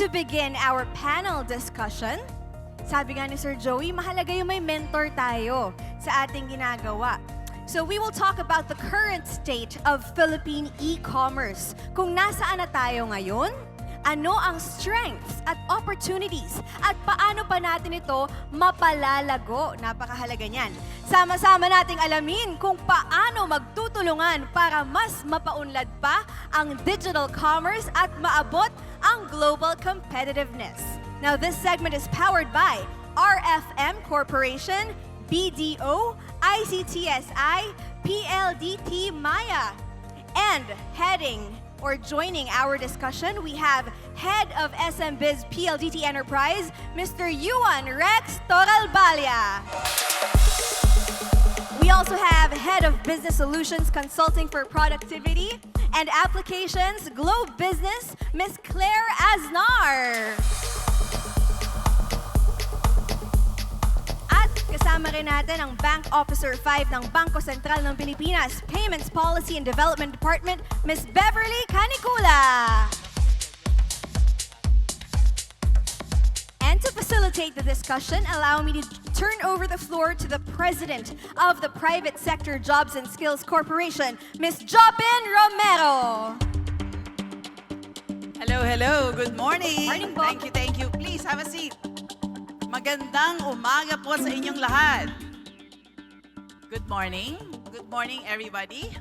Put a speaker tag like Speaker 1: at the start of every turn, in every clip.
Speaker 1: To begin our panel discussion, sabi nga ni Sir Joey, mahalaga yung may mentor tayo sa ating ginagawa. So we will talk about the current state of Philippine e-commerce. Kung nasaan na tayo ngayon, ano ang strengths at opportunities at paano pa natin ito mapalalago? Napakahalaga niyan. Sama-sama nating alamin kung paano magtutulungan para mas mapaunlad pa ang digital commerce at maabot ang global competitiveness. Now this segment is powered by RFM Corporation, BDO, ICTSI, PLDT Maya. And joining our discussion, we have Head of SM Biz PLDT Enterprise, Mr. Yuan Rex Toralbalia. We also have Head of Business Solutions Consulting for Productivity and Applications, Globe Business, Ms. Claire Aznar. At kasama rin natin ang Bank Officer 5 ng Bangko Sentral ng Pilipinas, Payments Policy and Development Department, Ms. Beverly Canicula. And to facilitate the discussion, allow me to turn over the floor to the President of the Private Sector Jobs and Skills Corporation, Ms. Jopin Romero.
Speaker 2: Hello, hello. Good morning.
Speaker 1: Morning po.
Speaker 2: Thank you. Please have a seat. Magandang umaga po sa inyong lahat. Good morning. Good morning, everybody.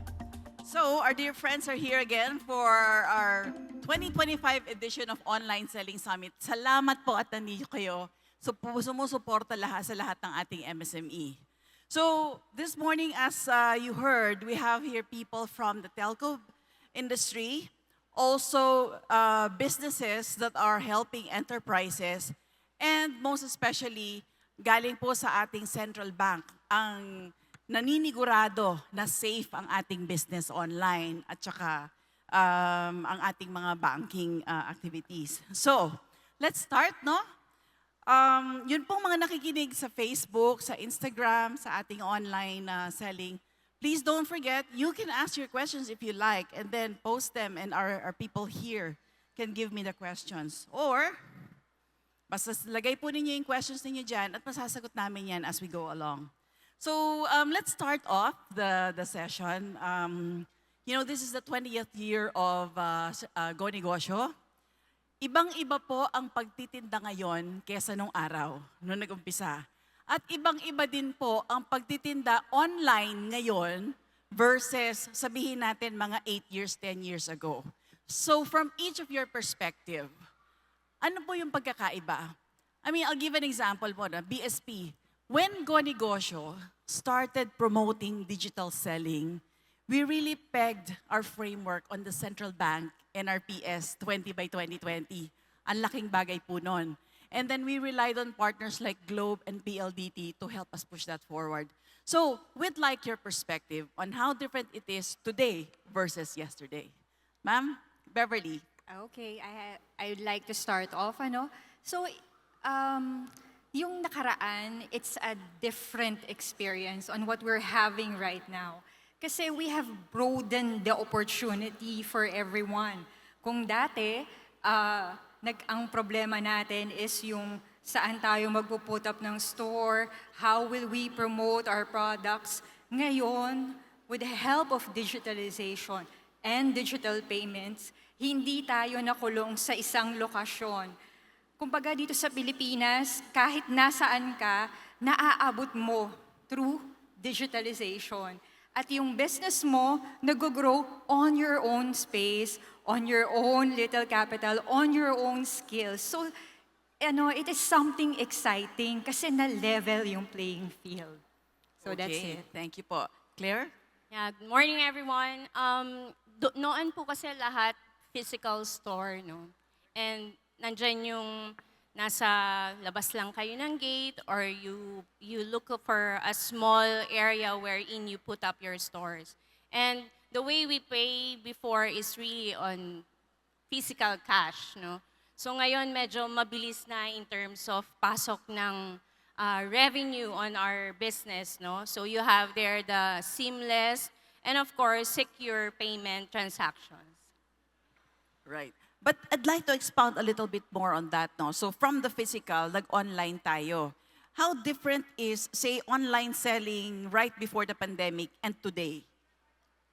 Speaker 2: So, our dear friends are here again for our 2025 edition of Online Selling Summit. Salamat po at nandito kayo. So, sumusuporta sa lahat ng ating MSME. So, this morning, as you heard, we have here people from the telco industry, also businesses that are helping enterprises, and most especially, galing po sa ating central bank, ang naninigurado na safe ang ating business online at saka ang ating mga banking activities. So, let's start, no? Yun pong mga nakikinig sa Facebook, sa Instagram, sa ating online selling, please don't forget, you can ask your questions if you like and then post them and our people here can give me the questions. Or, basta lagay po ninyo yung questions ninyo dyan at masasagot namin yan as we go along. So, let's start off the session. You know, this is the 20th year of Go Negosyo. Ibang-iba po ang pagtitinda ngayon kesa nung araw, nung nag-umpisa. At ibang-iba din po ang pagtitinda online ngayon versus sabihin natin mga 8 years, 10 years ago. So, from each of your perspective, ano po yung pagkakaiba? I mean, I'll give an example po na BSP. When Go Negosyo started promoting digital selling, we really pegged our framework on the central bank NRPS 20 by 2020. Ang laking bagay po nun. And then we relied on partners like Globe and PLDT to help us push that forward. So, we'd like your perspective on how different it is today versus yesterday. Ma'am, Beverly.
Speaker 3: Okay, I would like to start off. So, yung nakaraan, it's a different experience on what we're having right now. Kasi we have broadened the opportunity for everyone. Kung dati, ang problema natin is yung saan tayo magpo-put up ng store, how will we promote our products. Ngayon, with the help of digitalization and digital payments, hindi tayo nakulong sa isang lokasyon. Kumbaga dito sa Pilipinas, kahit nasaan ka, naaabot mo through digitalization. At yung business mo, nag-grow on your own space, on your own little capital, on your own skills. So, it is something exciting kasi na-level yung playing field. So
Speaker 2: Okay,
Speaker 3: that's it.
Speaker 2: thank you po. Claire?
Speaker 4: Yeah, good morning everyone. Noon po kasi lahat physical store, no? And nandyan yung nasa labas lang kayo ng gate or you look for a small area wherein you put up your stores. And the way we pay before is really on physical cash, no? So ngayon medyo mabilis na in terms of pasok ng revenue on our business, no? So you have there the seamless and of course secure payment transactions.
Speaker 2: Right. But I'd like to expound a little bit more on that, no? So from the physical, nag-online tayo. How different is, say, online selling right before the pandemic and today?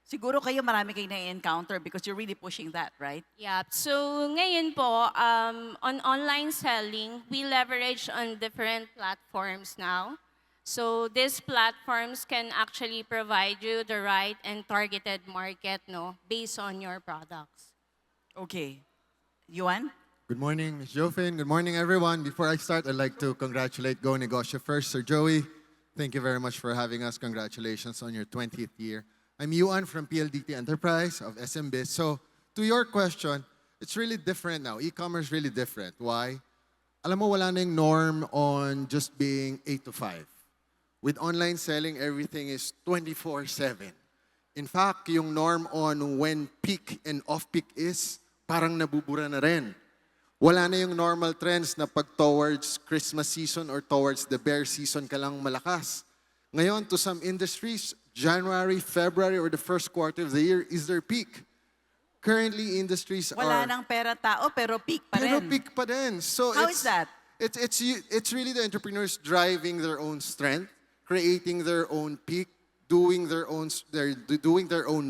Speaker 2: Siguro kayo marami kayo na-encounter because you're really pushing that, right?
Speaker 4: Yeah. So ngayon po, on online selling, we leverage on different platforms now. So these platforms can actually provide you the right and targeted market, no, based on your products.
Speaker 2: Okay. Yuan?
Speaker 5: Good morning, Ms. Jofin. Good morning, everyone. Before I start, I'd like to congratulate Go Negosyo first. Sir Joey, thank you very much for having us. Congratulations on your 20th year. I'm Yuan from PLDT Enterprise of SMBiz. So, to your question, it's really different now. E-commerce really different. Why? Alam mo, wala na yung norm on just being 8 to 5. With online selling, everything is 24/7. In fact, yung norm on when peak and off-peak is, parang nabubura na rin. Wala na yung normal trends na pag towards Christmas season or towards the bear season ka lang malakas. Ngayon, to some industries, January, February, or the first quarter of the year is their peak. Currently, industries
Speaker 2: Wala
Speaker 5: are...
Speaker 2: nang pera tao, pero peak pa
Speaker 5: Pero
Speaker 2: rin.
Speaker 5: peak pa din. So
Speaker 2: How
Speaker 5: it's,
Speaker 2: is that?
Speaker 5: It's really the entrepreneurs driving their own strength, creating their own peak, doing their own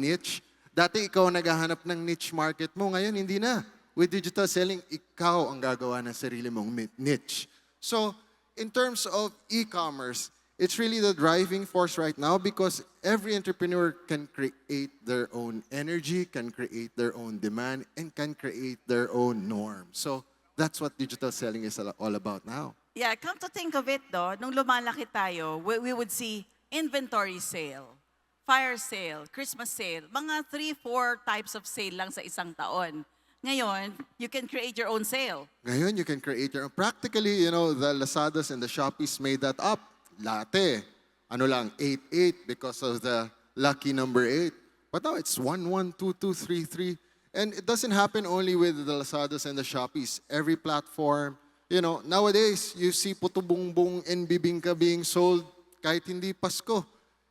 Speaker 5: niche. Dati ikaw naghahanap ng niche market mo, ngayon hindi na. With digital selling, ikaw ang gagawa ng sarili mong niche. So, in terms of e-commerce, it's really the driving force right now because every entrepreneur can create their own energy, can create their own demand, and can create their own norm. So, that's what digital selling is all about now.
Speaker 2: Yeah, come to think of it, nung lumalaki tayo, we would see inventory sale, fire sale, Christmas sale, mga 3-4 types of sale lang sa isang taon. Ngayon, you can create your own sale.
Speaker 5: Ngayon, you can create your own. Practically, the Lazadas and the Shoppees made that up. Dati, 8-8 because of the lucky number 8. But now it's 1-1-2-2-3-3. And it doesn't happen only with the Lazadas and the Shoppees. Every platform, nowadays, you see puto bumbong and bibingka being sold kahit hindi Pasko.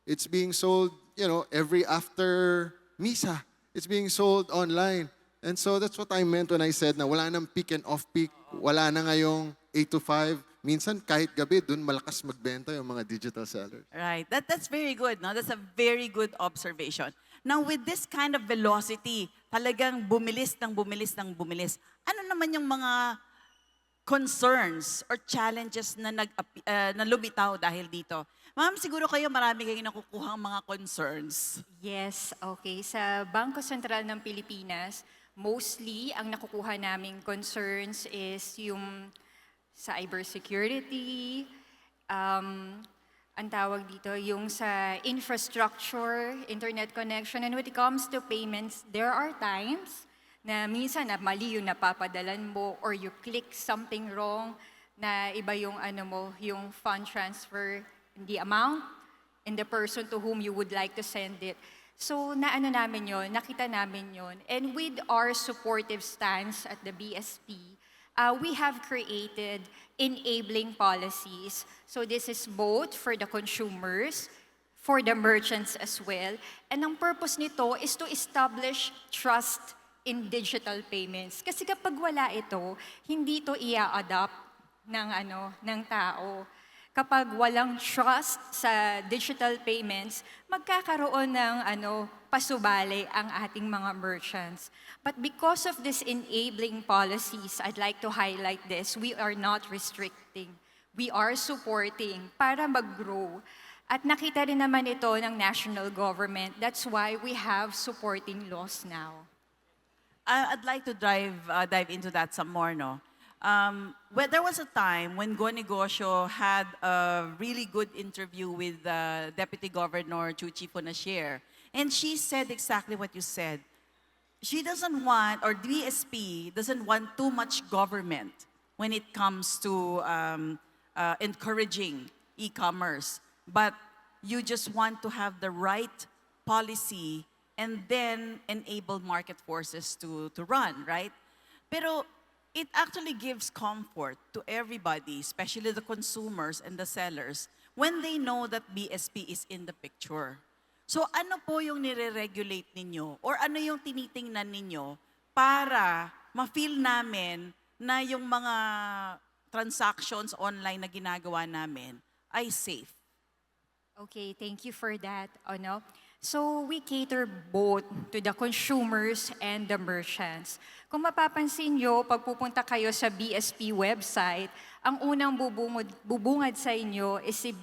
Speaker 5: It's being sold, every after Misa. It's being sold online. And so that's what I meant when I said na wala nang peak and off-peak. Wala na ngayong 8 to 5. Minsan kahit gabi, dun malakas magbenta yung mga digital sellers.
Speaker 2: Right. That's very good, no? That's a very good observation. Now, with this kind of velocity, talagang bumilis ng bumilis ng bumilis, ano naman yung mga concerns or challenges na na lumitaw dahil dito? Ma'am, siguro kayo marami kayong nakukuhang mga concerns.
Speaker 3: Yes, okay. Sa Bangko Sentral ng Pilipinas, mostly ang nakukuha naming concerns is yung cybersecurity, ang tawag dito, yung sa infrastructure, internet connection, and when it comes to payments, there are times na minsan na mali yung napapadalan mo or you click something wrong na iba yung yung fund transfer, the amount, and the person to whom you would like to send it. So namin yun, nakita namin yun. And with our supportive stance at the BSP, we have created enabling policies. So this is both for the consumers, for the merchants as well. And ang purpose nito is to establish trust in digital payments. Kasi kapag wala ito, hindi ito i-adapt ng tao. Kapag walang trust sa digital payments, magkakaroon ng pasubali ang ating mga merchants. But because of this enabling policies, I'd like to highlight this, we are not restricting. We are supporting para mag-grow. At nakita rin naman ito ng national government. That's why we have supporting laws now.
Speaker 2: I'd like to dive into that some more, no? There was a time when Go Negosyo had a really good interview with Deputy Governor Chuchi Fonashier. And she said exactly what you said. She doesn't want, or DSP doesn't want too much government when it comes to encouraging e-commerce. But you just want to have the right policy and then enable market forces to run, right? Pero it actually gives comfort to everybody, especially the consumers and the sellers, when they know that BSP is in the picture. So ano po yung nire-regulate ninyo or ano yung tinitingnan ninyo para ma-feel namin na yung mga transactions online na ginagawa namin ay safe.
Speaker 3: Okay, thank you for that. Ano? So we cater both to the consumers and the merchants. Kung mapapansin nyo, pag pupunta kayo sa BSP website, ang unang bubungad sa inyo is si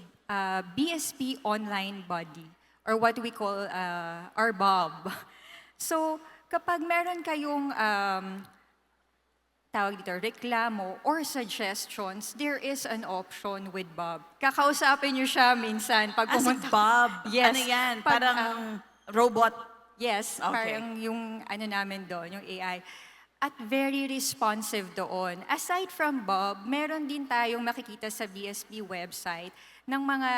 Speaker 3: BSP Online Buddy, or what we call our Bob. So kapag meron kayong tawag dito, reklamo or suggestions, there is an option with Bob. Kakausapin niyo siya minsan pag
Speaker 2: As
Speaker 3: pumunta.
Speaker 2: Bob,
Speaker 3: Yes.
Speaker 2: ano yan?
Speaker 3: Pag,
Speaker 2: Parang robot.
Speaker 3: Yes,
Speaker 2: Okay.
Speaker 3: parang yung ano namin doon, yung AI. At very responsive doon. Aside from Bob, meron din tayong makikita sa BSP website ng mga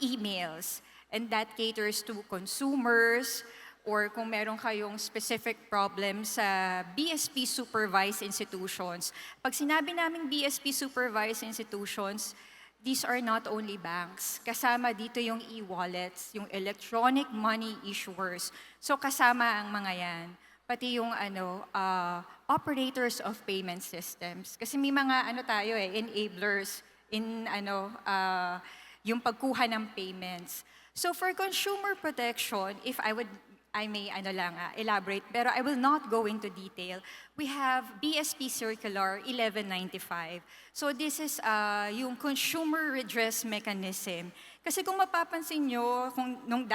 Speaker 3: emails. And that caters to consumers, or kung meron kayong specific problem sa BSP supervised institutions. Pag sinabi naming BSP supervised institutions, these are not only banks. Kasama dito yung e-wallets, yung electronic money issuers. So kasama ang mga yan. Pati yung operators of payment systems. Kasi may mga tayo enablers in yung pagkuha ng payments. So for consumer protection, if I may elaborate, pero I will not go into detail. We have BSP Circular 1195. So this is yung consumer redress mechanism. Kasi kung mapapansin nyo, nung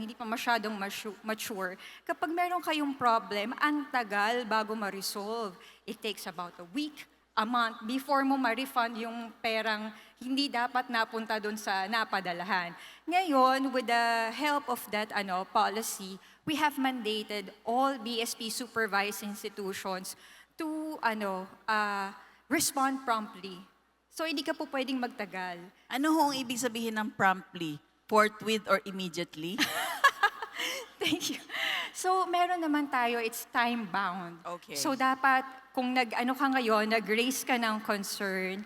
Speaker 3: hindi pa masyadong mature, kapag meron kayong problem, ang tagal bago ma-resolve. It takes about a week, a month, before mo ma-refund yung perang hindi dapat napunta doon sa napadalahan. Ngayon, with the help of that policy, we have mandated all BSP supervised institutions to respond promptly. So hindi ka po pwedeng magtagal.
Speaker 2: Ano ho ang ibig sabihin ng promptly? Forthwith or immediately?
Speaker 3: Thank you. So meron naman tayo, it's time-bound.
Speaker 2: Okay.
Speaker 3: So dapat, kung nag-raise ka ng concern,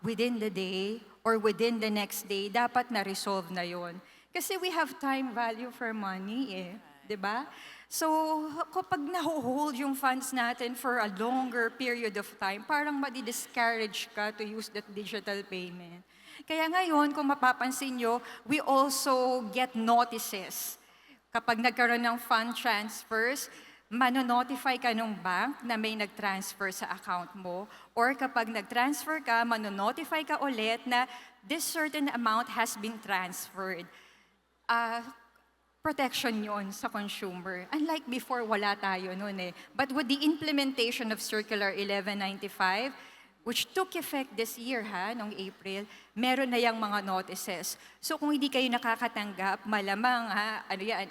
Speaker 3: within the day or within the next day, dapat na-resolve na yon. Kasi we have time value for money di ba? So kapag naho-hold yung funds natin for a longer period of time, parang madi-discourage ka to use that digital payment. Kaya ngayon, kung mapapansin nyo, we also get notices. Kapag nagkaroon ng fund transfers, mano-notify ka ng bank na may nag-transfer sa account mo, or kapag nag-transfer ka, mano-notify ka ulit na this certain amount has been transferred. Protection yon sa consumer. Unlike before, wala tayo noon . But with the implementation of Circular 1195, which took effect this year, noong April, meron na yung mga notices. So kung hindi kayo nakakatanggap, malamang,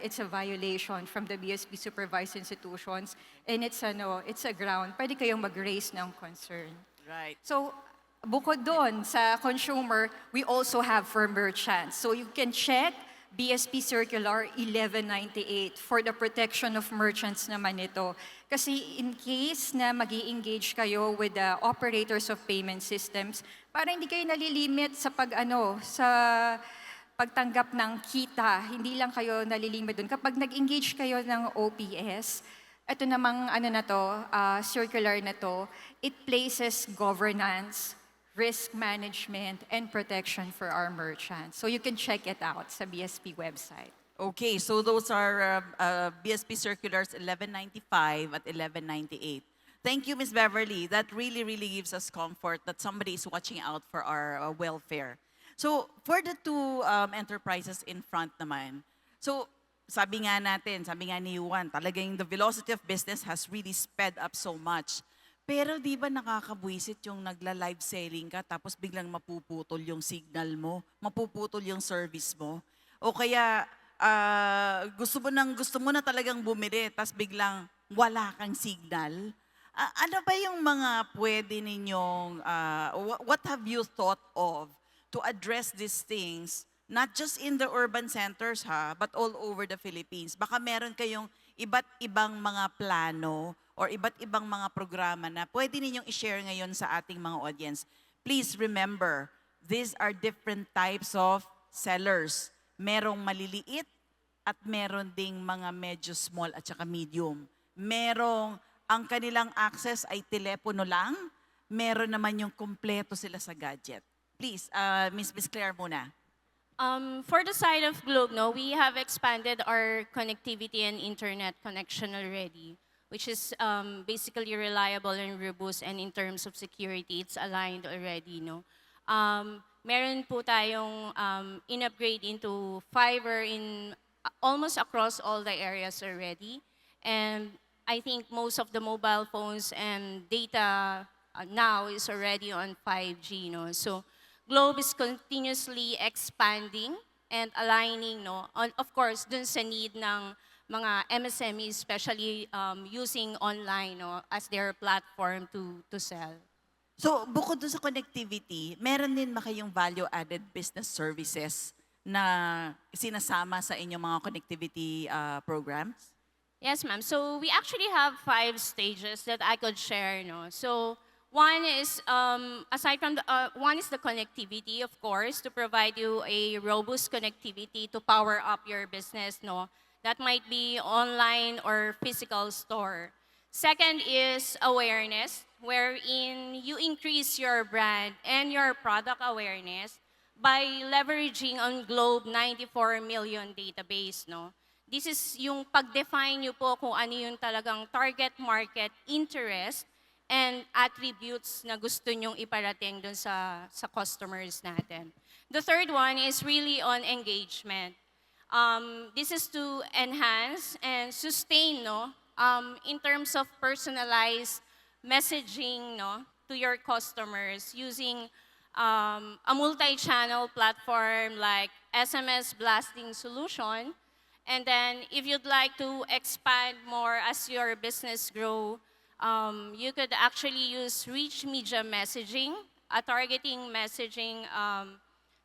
Speaker 3: it's a violation from the BSP supervised institutions, and it's a ground, pwede kayong mag-raise ng concern.
Speaker 2: Right.
Speaker 3: So, bukod doon sa consumer, we also have for merchants. So you can check BSP Circular 1198 for the protection of merchants naman ito. Kasi in case na mag-i-engage kayo with the operators of payment systems, para hindi kayo nalilimit sa sa pagtanggap ng kita, hindi lang kayo nalilimit doon. Kapag nag-engage kayo ng OPS, ito namang circular na to, it places governance, risk management, and protection for our merchants. So you can check it out sa BSP website.
Speaker 2: Okay, so those are BSP Circulars 1195 at 1198. Thank you, Ms. Beverly. That really, really gives us comfort that somebody is watching out for our welfare. So for the two enterprises in front naman, so sabi nga ni Juan, talagang the velocity of business has really sped up so much. Pero di ba nakakabwisit yung nagla-live selling ka tapos biglang mapuputol yung signal mo, mapuputol yung service mo? O kaya gusto mo na talagang bumili tapos biglang wala kang signal? Ano ba yung mga pwede ninyong, what have you thought of to address these things, not just in the urban centers but all over the Philippines? Baka meron kayong iba't ibang mga plano or iba't ibang mga programa na pwede ninyong i-share ngayon sa ating mga audience. Please remember, these are different types of sellers. Merong maliliit at meron ding mga medyo small at saka medium. Merong ang kanilang access ay telepono lang, meron naman yung kompleto sila sa gadget. Please, Miss Claire muna.
Speaker 4: For the side of Globe, no, we have expanded our connectivity and internet connection already, which is basically reliable and robust, and in terms of security, it's aligned already, no. Meron po tayong in-upgrade into fiber in almost across all the areas already, and I think most of the mobile phones and data now is already on 5G, no. So Globe is continuously expanding and aligning, no, of course, dun sa need ng mga MSMEs, especially using online, no, as their platform to sell.
Speaker 2: So, bukod dun sa connectivity, meron din ba kayong value-added business services na sinasama sa inyong mga connectivity programs?
Speaker 4: Yes, ma'am. So we actually have 5 stages that I could share, no. So one is aside from one is the connectivity, of course, to provide you a robust connectivity to power up your business, no. That might be online or physical store. Second is awareness, wherein you increase your brand and your product awareness by leveraging on Globe 94 million database, no. This is yung pag-define nyo po kung ano yung talagang target market interest and attributes na gusto nyong iparating dun sa customers natin. The third one is really on engagement. This is to enhance and sustain, no, in terms of personalized messaging, no, to your customers using a multi-channel platform like SMS blasting solution. And then if you'd like to expand more as your business grow, you could actually use rich media messaging, targeting messaging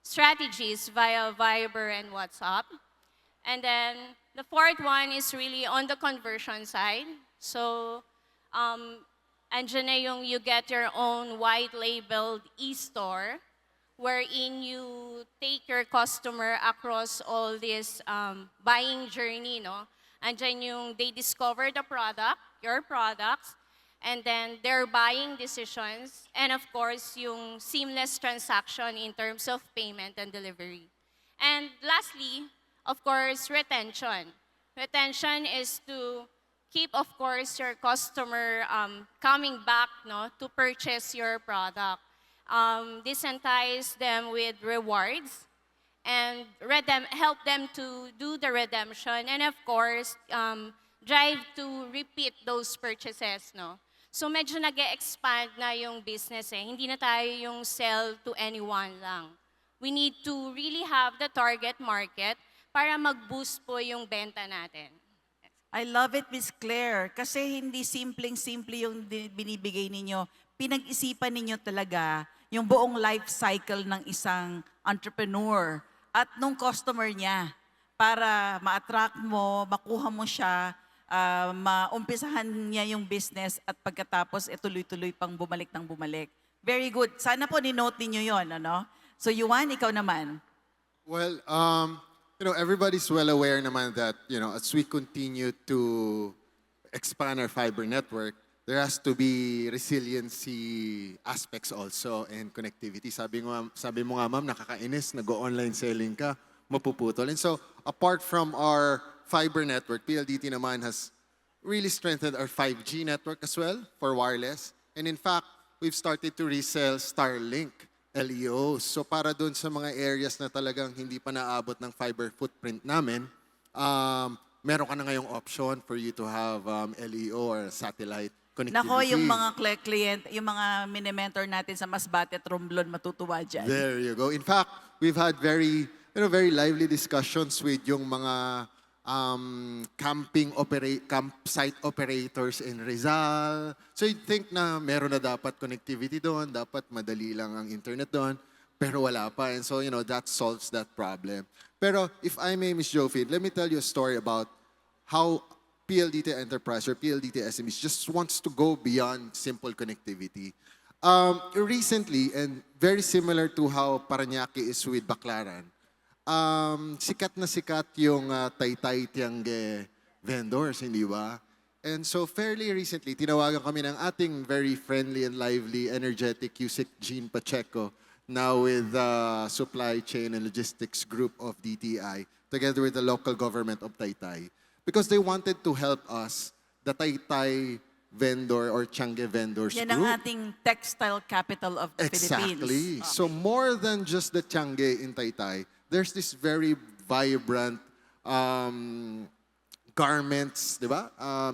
Speaker 4: strategies via Viber and WhatsApp. And then the fourth one is really on the conversion side. So, andyan na yung you get your own white labeled e-store, wherein you take your customer across all this buying journey, no? Andyan yung they discover the product, your products, and then their buying decisions, and of course, yung seamless transaction in terms of payment and delivery. And lastly, of course, retention. Retention is to keep, of course, your customer coming back, no, to purchase your product. This entice them with rewards and help them to do the redemption, and of course, drive to repeat those purchases, no? So medyo nag-expand na yung business eh. Hindi na tayo yung sell to anyone lang. We need to really have the target market para mag-boost po yung benta natin.
Speaker 2: I love it, Miss Claire, kasi hindi simpleng-simple yung binibigay ninyo. Pinag-isipan ninyo talaga yung buong life cycle ng isang entrepreneur at nung customer niya para ma-attract mo, makuha mo siya, maumpisahan niya yung business at pagkatapos tuloy-tuloy pang bumalik ng bumalik. Very good. Sana po ni-note niyo yon, ano? So, Yuan, ikaw naman.
Speaker 5: Well, everybody's well aware naman that, as we continue to expand our fiber network, there has to be resiliency aspects also and connectivity. Sabi mo nga, ma'am, nakakainis, nag-online selling ka, mapuputol. And so, apart from our fiber network, PLDT naman has really strengthened our 5G network as well for wireless. And in fact, we've started to resell Starlink LEOs. So para doon sa mga areas na talagang hindi pa naabot ng fiber footprint namin, meron ka na ngayong option for you to have LEO or satellite connectivity.
Speaker 2: Nako, yung mga client, yung mga mini-mentor natin sa Masbate at Romblon matutuwa dyan.
Speaker 5: There you go. In fact, we've had very lively discussions with yung mga campsite operators in Rizal. So you'd think na meron na dapat connectivity doon, dapat madali lang ang internet doon, pero wala pa. And so, that solves that problem. Pero if I may, Ms. Jofin, let me tell you a story about how PLDT Enterprise or PLDT SMEs just wants to go beyond simple connectivity. Recently, and very similar to how Parañaque is with Baclaran, sikat na sikat yung Taytay Tiangge vendors, hindi ba? And so fairly recently, tinawagan kami ng ating very friendly and lively, energetic Yusek Jean Pacheco, now with the supply chain and logistics group of DTI, together with the local government of Taytay, because they wanted to help us, the Taytay vendor or Tiangge vendors
Speaker 2: Yan
Speaker 5: group.
Speaker 2: ang ating textile capital of the Philippines.
Speaker 5: Exactly. So more than just the Tiangge in Taytay, there's this very vibrant garments, di ba?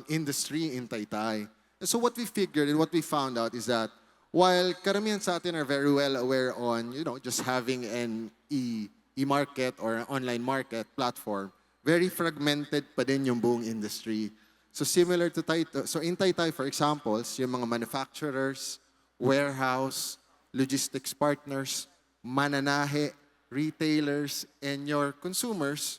Speaker 5: Industry in Taytay. And so what we figured and what we found out is that while karamihan sa atin are very well aware on, just having an e-market or an online market platform, very fragmented pa din yung buong industry. So similar to Taytay, so in Taytay, for example, yung mga manufacturers, warehouse, logistics partners, mananahe, retailers, and your consumers,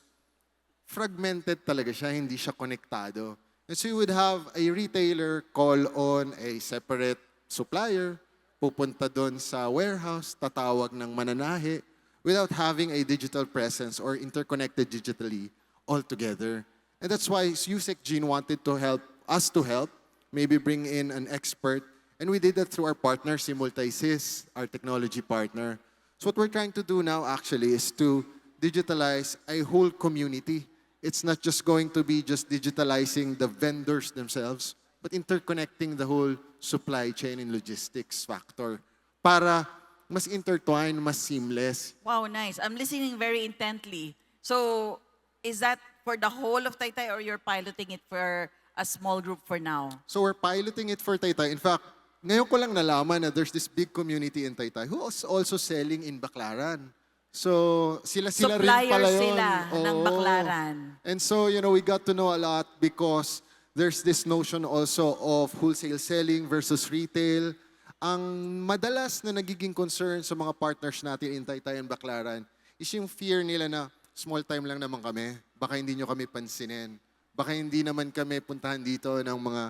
Speaker 5: fragmented talaga siya, hindi siya konektado. And so you would have a retailer call on a separate supplier, pupunta doon sa warehouse, tatawag ng mananahe, without having a digital presence or interconnected digitally altogether. And that's why Yusek Jean wanted to help us to help, maybe bring in an expert. And we did that through our partner, Simultaisys, our technology partner. So what we're trying to do now actually is to digitalize a whole community. It's not just going to be just digitalizing the vendors themselves, but interconnecting the whole supply chain and logistics factor para mas intertwined, mas seamless.
Speaker 2: Wow, nice. I'm listening very intently. So, is that for the whole of Taytay or you're piloting it for a small group for now?
Speaker 5: So we're piloting it for Taytay. In fact, ngayon ko lang nalaman na there's this big community in Taytay who is also selling in Baclaran. So, sila rin
Speaker 2: Supplier
Speaker 5: pala yun.
Speaker 2: sila ng
Speaker 5: Oo.
Speaker 2: Baclaran.
Speaker 5: And so, we got to know a lot because there's this notion also of wholesale selling versus retail. Ang madalas na nagiging concern sa mga partners natin in Taytay and Baclaran is yung fear nila na small time lang naman kami. Baka hindi nyo kami pansinin. Baka hindi naman kami puntahan dito ng mga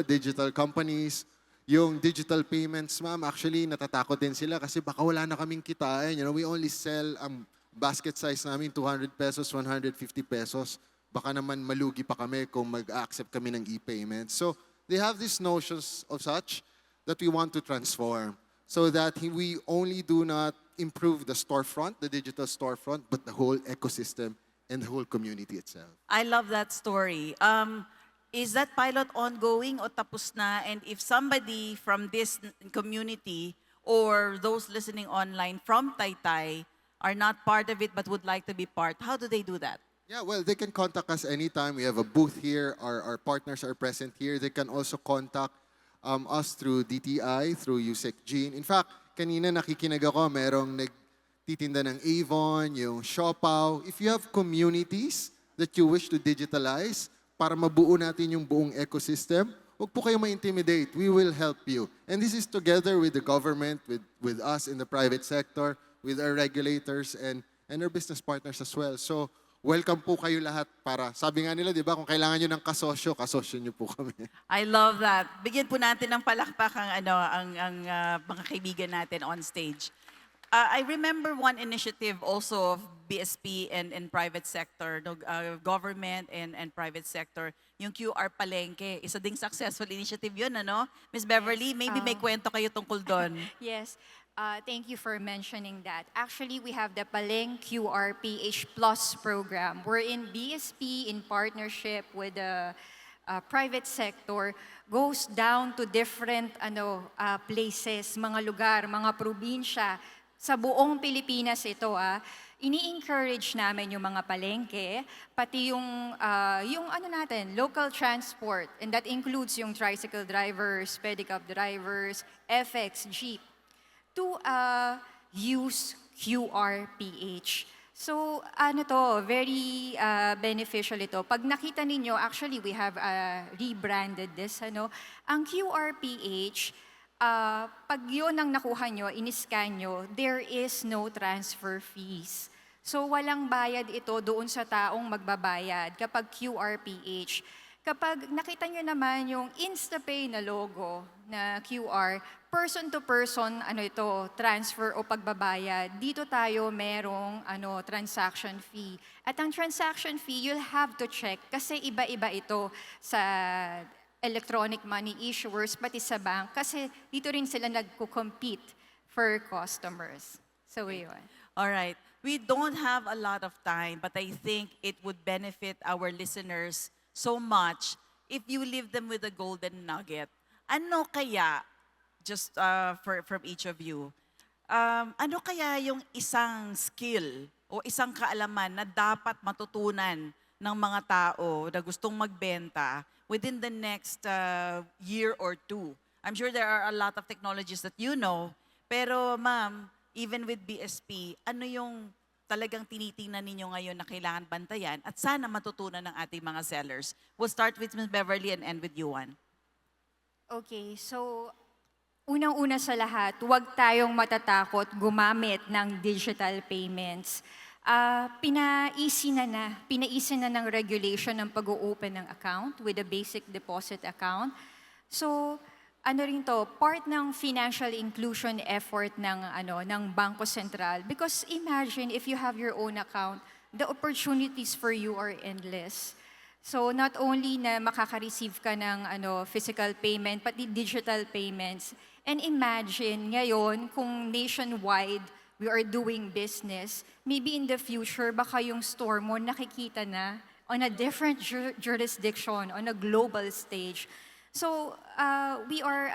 Speaker 5: digital companies. Yung digital payments, ma'am, actually natatakot din sila kasi baka wala na kaming kitain. We only sell ang basket size namin 200 pesos, 150 pesos. Baka naman malugi pa kami kung mag-accept kami ng e-payments. So they have these notions of such that we want to transform so that we only do not improve the storefront, the digital storefront, but the whole ecosystem and the whole community itself.
Speaker 2: I love that story. Is that pilot ongoing o tapos na? And if somebody from this community or those listening online from Taytay are not part of it but would like to be part, how do they do that?
Speaker 5: Yeah, well, they can contact us anytime. We have a booth here. Our partners are present here. They can also contact us through DTI, through Yusek Jean. In fact, kanina nakikinig ako, merong nagtitinda ng Avon, yung Siopaw. If you have communities that you wish to digitalize para mabuo natin yung buong ecosystem, huwag po kayo ma-intimidate. We will help you. And this is together with the government, with us in the private sector, with our regulators, and our business partners as well. So, welcome po kayo lahat para, sabi nga nila, di ba, kung kailangan nyo ng kasosyo nyo po kami.
Speaker 2: I love that. Bigyan po natin ng palakpak ang mga kaibigan natin on stage. I remember one initiative also of BSP and private sector, government and private sector, yung QR Palengke. Isa ding successful initiative yun, ano? Miss Beverly, maybe may kwento kayo tungkol doon.
Speaker 3: Yes. Thank you for mentioning that. Actually, we have the Paleng QRPH Plus program. We're in BSP in partnership with the private sector, goes down to different places, mga lugar, mga probinsya. Sa buong Pilipinas ito, ini-encourage namin yung mga palengke, pati yung local transport, and that includes yung tricycle drivers, pedicab drivers, FX, jeep, to use QRPH. So, very beneficial ito. Pag nakita ninyo, actually, we have rebranded this, Ang QRPH, pag yun ang nakuha nyo, in-scan nyo, there is no transfer fees. So, walang bayad ito doon sa taong magbabayad kapag QRPH. Kapag nakita nyo naman yung InstaPay na logo na QR, person to person, transfer o pagbabayad, dito tayo merong transaction fee. At ang transaction fee, you'll have to check kasi iba-iba ito sa electronic money issuers, pati sa bank, kasi dito rin sila nagko-compete for customers. So, yun.
Speaker 2: All right. We don't have a lot of time, but I think it would benefit our listeners so much if you leave them with a golden nugget. Ano kaya, just from each of you, ano kaya yung isang skill o isang kaalaman na dapat matutunan ng mga tao na gustong magbenta within the next year or two? I'm sure there are a lot of technologies that you know, pero ma'am, even with BSP, ano yung talagang tinitingnan ninyo ngayon na kailangan bantayan at sana matutunan ng ating mga sellers? We'll start with Ms. Beverly and end with you, Juan.
Speaker 3: Okay, so unang-una sa lahat, huwag tayong matatakot gumamit ng digital payments. Pinaisin na ng regulation ng pag-open ng account with a basic deposit account. So, ano rin to, part ng financial inclusion effort ng Bangko Sentral. Because imagine if you have your own account, the opportunities for you are endless. So not only na makaka-receive ka ng physical payment, pati digital payments. And imagine ngayon kung nationwide we are doing business, maybe in the future, baka yung store mo nakikita na on a different jurisdiction, on a global stage. So we are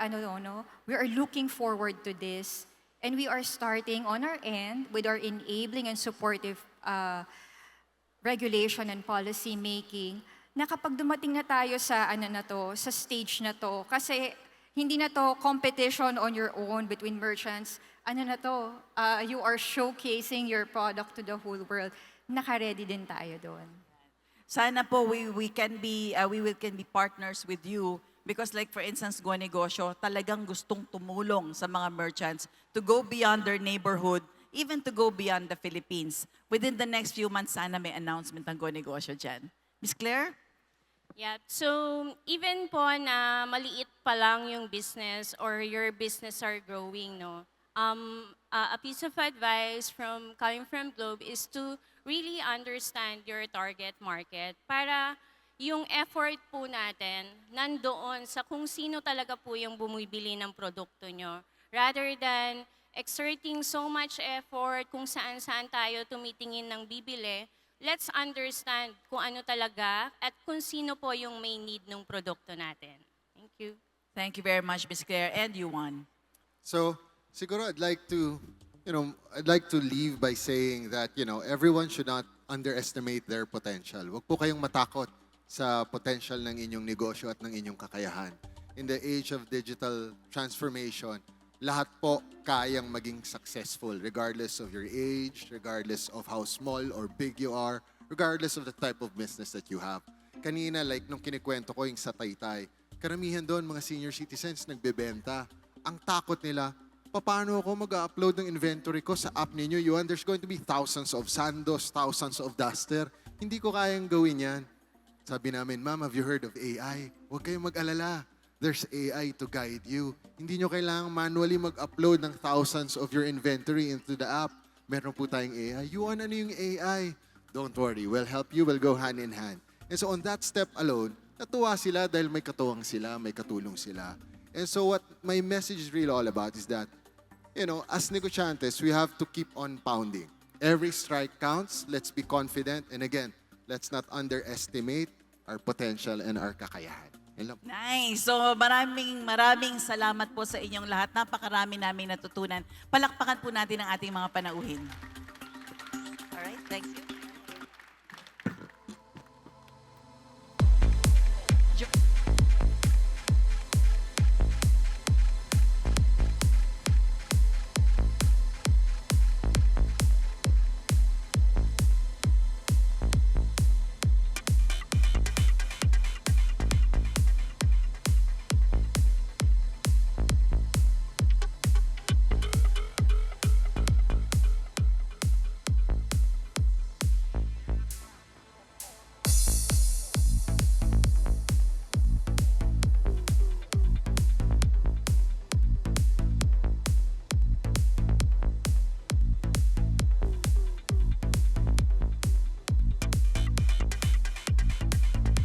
Speaker 3: looking forward to this, and we are starting on our end with our enabling and supportive regulation and policy making. Na kapag dumating na tayo sa sa stage na to, kasi hindi na to competition on your own between merchants. You are showcasing your product to the whole world. Naka-ready din tayo doon.
Speaker 2: Sana po we can be partners with you because like for instance, Go Negosyo, talagang gustong tumulong sa mga merchants to go beyond their neighborhood, even to go beyond the Philippines. Within the next few months, sana may announcement ng Go Negosyo dyan. Miss Claire?
Speaker 4: Yeah, so even po na maliit pa lang yung business or your business are growing, no? A piece of advice coming from Globe is to really understand your target market para yung effort po natin nandoon sa kung sino talaga po yung bumibili ng produkto nyo. Rather than exerting so much effort kung saan-saan tayo tumitingin ng bibili, let's understand kung ano talaga at kung sino po yung may need ng produkto natin. Thank you.
Speaker 2: Thank you very much, Miss Claire. And you, Juan.
Speaker 5: So, siguro I'd like to leave by saying that, everyone should not underestimate their potential. Huwag po kayong matakot sa potential ng inyong negosyo at ng inyong kakayahan. In the age of digital transformation, lahat po kayang maging successful regardless of your age, regardless of how small or big you are, regardless of the type of business that you have. Kanina, like nung kinikwento ko yung sa Taytay, karamihan doon mga senior citizens nagbebenta. Ang takot nila, paano ako mag-upload ng inventory ko sa app ninyo? There's going to be thousands of sandos, thousands of duster. Hindi ko kayang gawin yan. Sabi namin, Ma'am, have you heard of AI? Huwag kayong mag-alala. There's AI to guide you. Hindi nyo kailangang manually mag-upload ng thousands of your inventory into the app. Meron po tayong AI. Ano yung AI? Don't worry, we'll help you. We'll go hand in hand. And so on that step alone, natuwa sila dahil may katuwang sila, may katulong sila. And so what my message is really all about is that, as negosyantes, we have to keep on pounding. Every strike counts. Let's be confident. And again, let's not underestimate our potential and our kakayahan.
Speaker 2: Nice. So maraming salamat po sa inyong lahat. Napakarami naming natutunan. Palakpakan po natin ang ating mga panauhin. Alright, thank you.